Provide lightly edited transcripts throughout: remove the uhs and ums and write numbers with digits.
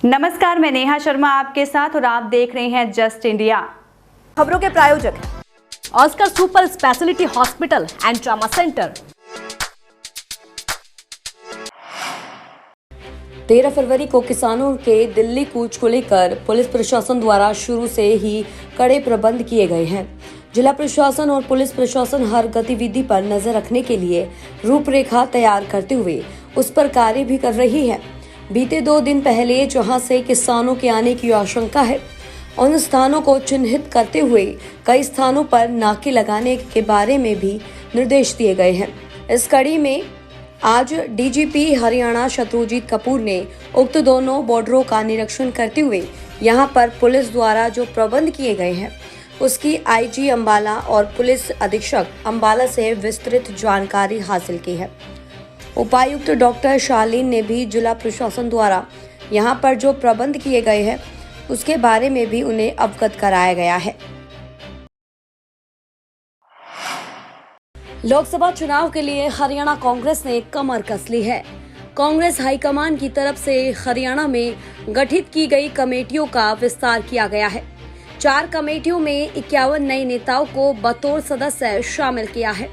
नमस्कार, मैं नेहा शर्मा आपके साथ और आप देख रहे हैं जस्ट इंडिया। खबरों के प्रायोजक हैं Oscar super speciality hospital and trauma centre. 13 फरवरी को किसानों के दिल्ली कूच को लेकर पुलिस प्रशासन द्वारा शुरू से ही कड़े प्रबंध किए गए हैं। जिला प्रशासन और पुलिस प्रशासन हर गतिविधि पर नजर रखने के लिए रूपरेखा तैयार करते हुए उस पर कार्य भी कर रही है। बीते 2 दिन पहले जहां से किसानों के आने की आशंका है, उन स्थानों को चिन्हित करते हुए कई स्थानों पर नाके लगाने के बारे में भी निर्देश दिए गए हैं। इस कड़ी में आज डीजीपी हरियाणा शत्रुजीत कपूर ने उक्त दोनों बॉर्डरों का निरीक्षण करते हुए यहां पर पुलिस द्वारा जो प्रबंध किए गए हैं उसकी आईजी अंबाला और पुलिस अधीक्षक अंबाला से विस्तृत जानकारी हासिल की है। उपायुक्त डॉक्टर शालीन ने भी जिला प्रशासन द्वारा यहां पर जो प्रबंध किए गए हैं उसके बारे में भी उन्हें अवगत कराया गया है। लोकसभा चुनाव के लिए हरियाणा कांग्रेस ने कमर कस ली है। कांग्रेस हाईकमान की तरफ से हरियाणा में गठित की गई कमेटियों का विस्तार किया गया है। 4 कमेटियों में 51 नए नेताओं को बतौर सदस्य शामिल किया है।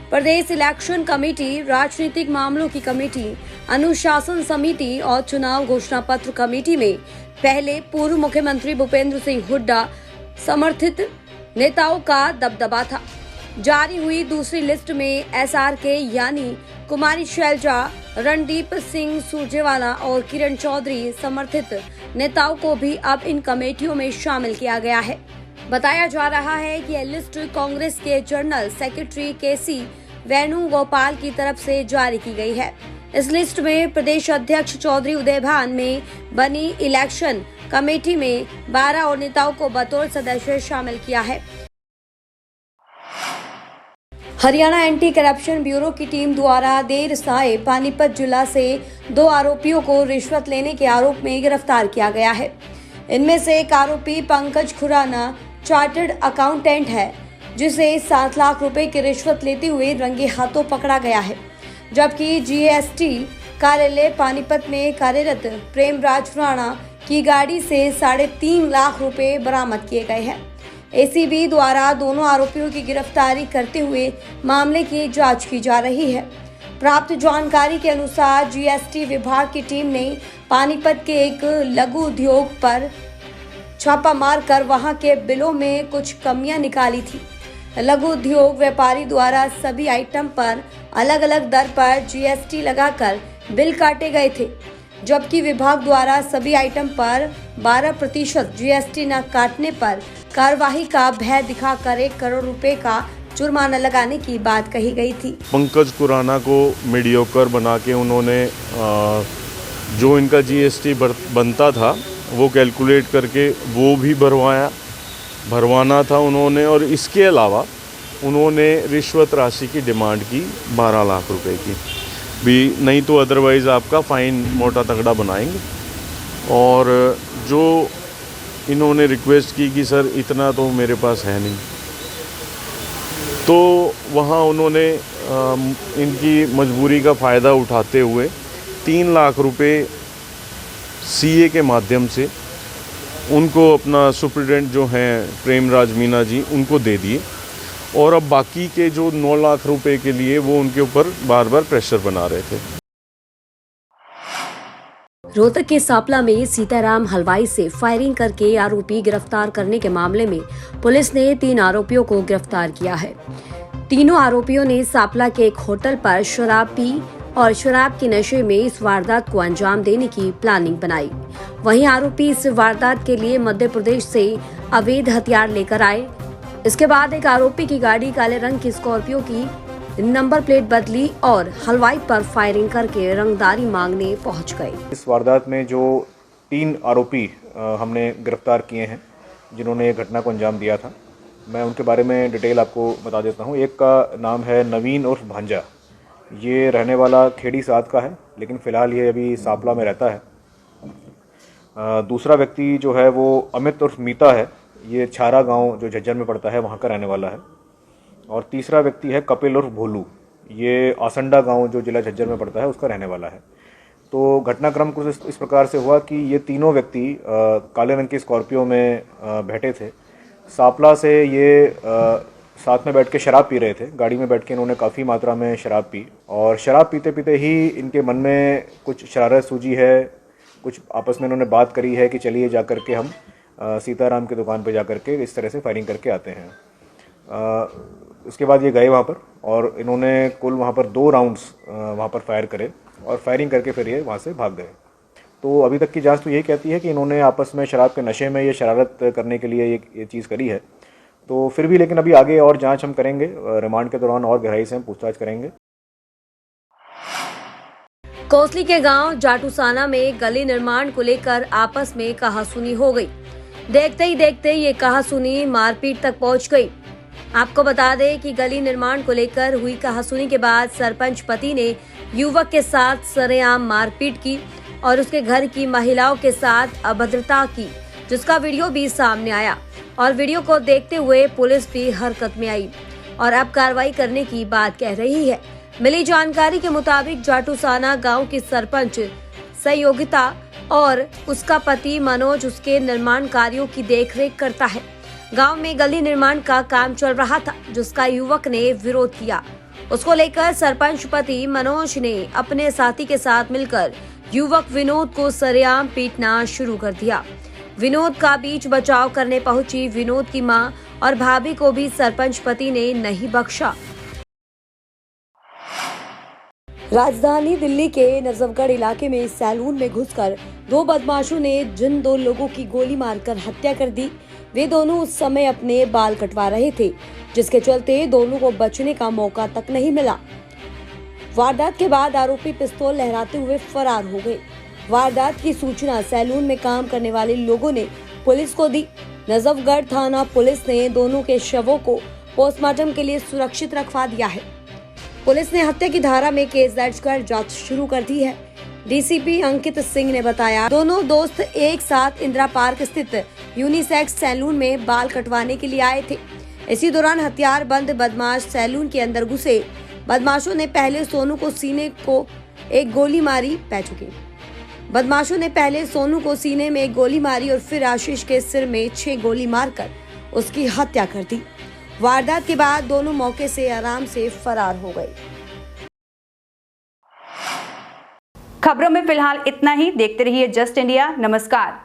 प्रदेश इलेक्शन कमेटी, राजनीतिक मामलों की कमेटी, अनुशासन समिति और चुनाव घोषणा पत्र कमेटी में पहले पूर्व मुख्यमंत्री भूपेंद्र सिंह हुड्डा समर्थित नेताओं का दबदबा था। जारी हुई दूसरी लिस्ट में SRK यानी कुमारी शैलजा, रणदीप सिंह सुरजेवाला और किरण चौधरी समर्थित नेताओं को भी अब इन कमेटियों में शामिल किया गया है। बताया जा रहा है कि यह लिस्ट कांग्रेस के जनरल सेक्रेटरी KC वेणुगोपाल की तरफ से जारी की गई है। इस लिस्ट में प्रदेश अध्यक्ष चौधरी उदयभान में बनी इलेक्शन कमेटी में 12 और नेताओं को बतौर सदस्य शामिल किया है। हरियाणा एंटी करप्शन ब्यूरो की टीम द्वारा देर साय पानीपत जिला से 2 आरोपियों को रिश्वत लेने के आरोप में गिरफ्तार किया गया है। इनमें से एक आरोपी पंकज खुराना चार्टर्ड अकाउंटेंट है, जिसे 7 लाख रुपए की रिश्वत लेते हुए रंगे हाथों पकड़ा गया है। जबकि GST कार्यालय पानीपत में कार्यरत प्रेमराज राणा की गाड़ी से 3.5 लाख रुपए बरामद किए गए हैं। ACB द्वारा दोनों आरोपियों की गिरफ्तारी करते हुए मामले की जांच की जा रही है। प्राप्त जानकारी के अनुसार GST विभाग की टीम ने पानीपत के एक लघु उद्योग पर छापा मारकर वहां के बिलों में कुछ कमियां निकाली थी। लघु उद्योग व्यापारी द्वारा सभी आइटम पर अलग अलग दर पर GST लगाकर बिल काटे गए थे, जबकि विभाग द्वारा सभी आइटम पर 12% GST न काटने पर कार्रवाई का भय दिखाकर 1 करोड़ रुपए का जुर्माना लगाने की बात कही गई थी। पंकज खुराना को मीडियोकर बना के उन्होंने जो इनका GST बनता था वो कैलकुलेट करके वो भी भरवाना था उन्होंने, और इसके अलावा उन्होंने रिश्वत राशि की डिमांड की 12 लाख रुपए की भी, नहीं तो अदरवाइज़ आपका फ़ाइन मोटा तगड़ा बनाएंगे। और जो इन्होंने रिक्वेस्ट की कि सर इतना तो मेरे पास है नहीं, तो वहाँ उन्होंने इनकी मजबूरी का फ़ायदा उठाते हुए 3 लाख रुपए CA के माध्यम से उनको अपना सुप्रिटेंडेंट जो हैं प्रेमराज मीना जी उनको दे दिए, और अब बाकी के जो 9 लाख रुपए के लिए वो उनके ऊपर बार बार प्रेशर बना रहे थे। रोहतक के सापला में सीताराम हलवाई से फायरिंग करके आरोपी गिरफ्तार करने के मामले में पुलिस ने 3 आरोपियों को गिरफ्तार किया है। तीनों आरोपियों ने सापला के एक होटल पर शराब पी और शराब के नशे में इस वारदात को अंजाम देने की प्लानिंग बनाई। वहीं आरोपी इस वारदात के लिए मध्य प्रदेश से अवैध हथियार लेकर आए। इसके बाद एक आरोपी की गाड़ी काले रंग की स्कॉर्पियो की नंबर प्लेट बदली और हलवाई पर फायरिंग करके रंगदारी मांगने पहुंच गए। इस वारदात में जो 3 आरोपी हमने गिरफ्तार किए हैं जिन्होंने घटना को अंजाम दिया था, मैं उनके बारे में डिटेल आपको बता देता हूं। एक का नाम है नवीन उर्फ भांजा, ये रहने वाला खेड़ी साथ का है, लेकिन फ़िलहाल ये अभी सापला में रहता है। दूसरा व्यक्ति जो है वो अमित उर्फ मीता है, ये छारा गांव जो झज्जर में पड़ता है वहाँ का रहने वाला है। और तीसरा व्यक्ति है कपिल उर्फ भोलू, ये आसंडा गांव जो जिला झज्जर में पड़ता है उसका रहने वाला है। तो घटनाक्रम कुछ इस प्रकार से हुआ कि ये तीनों व्यक्ति काले रंग की स्कॉर्पियो में बैठे थे। सापला से ये साथ में बैठ के शराब पी रहे थे। गाड़ी में बैठ के इन्होंने काफ़ी मात्रा में शराब पी और शराब पीते पीते ही इनके मन में कुछ शरारत सूझी है। कुछ आपस में इन्होंने बात करी है कि चलिए जा कर के हम सीताराम की दुकान पे जा कर के इस तरह से फायरिंग करके आते हैं। उसके बाद ये गए वहाँ पर और इन्होंने कुल वहाँ पर 2 राउंड्स वहाँ पर फायर करे और फायरिंग करके फिर ये वहाँ से भाग गए। तो अभी तक की जांच तो यही कहती है कि इन्होंने आपस में शराब के नशे में ये शरारत करने के लिए ये चीज़ करी है। तो फिर भी लेकिन अभी आगे और जांच हम करेंगे, रिमांड के दौरान और गहराई से हम पूछताछ करेंगे। कोसली के गांव जाटूसाना में गली निर्माण को लेकर आपस में कहासुनी हो गई। देखते ही देखते ये कहासुनी मारपीट तक पहुंच गई। आपको बता दें कि गली निर्माण को लेकर हुई कहासुनी के बाद सरपंच पति ने युवक के साथ सरेआम मारपीट की और उसके घर की महिलाओं के साथ अभद्रता की, जिसका वीडियो भी सामने आया और वीडियो को देखते हुए पुलिस भी हरकत में आई और अब कार्रवाई करने की बात कह रही है। मिली जानकारी के मुताबिक जाटूसाना गांव की सरपंच सहयोगिता और उसका पति मनोज उसके निर्माण कार्यों की देखरेख करता है। गांव में गली निर्माण का काम चल रहा था, जिसका युवक ने विरोध किया। उसको लेकर सरपंच पति मनोज ने अपने साथी के साथ मिलकर युवक विनोद को सरेआम पीटना शुरू कर दिया। विनोद का बीच बचाव करने पहुंची विनोद की मां और भाभी को भी सरपंच पति ने नहीं बख्शा। राजधानी दिल्ली के नजफगढ़ इलाके में सैलून में घुसकर 2 बदमाशों ने जिन 2 लोगों की गोली मारकर हत्या कर दी, वे दोनों उस समय अपने बाल कटवा रहे थे, जिसके चलते दोनों को बचने का मौका तक नहीं मिला। वारदात के बाद आरोपी पिस्तौल लहराते हुए फरार हो गए। वारदात की सूचना सैलून में काम करने वाले लोगों ने पुलिस को दी। नजफगढ़ थाना पुलिस ने दोनों के शवों को पोस्टमार्टम के लिए सुरक्षित रखवा दिया है। पुलिस ने हत्या की धारा में केस दर्ज कर जांच शुरू कर दी है। डीसीपी अंकित सिंह ने बताया, दोनों दोस्त एक साथ इंदिरा पार्क स्थित यूनिसेक्स सैलून में बाल कटवाने के लिए आए थे। इसी दौरान हथियार बंद बदमाश सैलून के अंदर घुसे। बदमाशों ने पहले सोनू को सीने को एक गोली मारी बदमाशों ने पहले सोनू को सीने में एक गोली मारी और फिर आशीष के सिर में 6 गोली मारकर उसकी हत्या कर दी। वारदात के बाद दोनों मौके से आराम से फरार हो गए। खबरों में फिलहाल इतना ही। देखते रहिए जस्ट इंडिया। नमस्कार।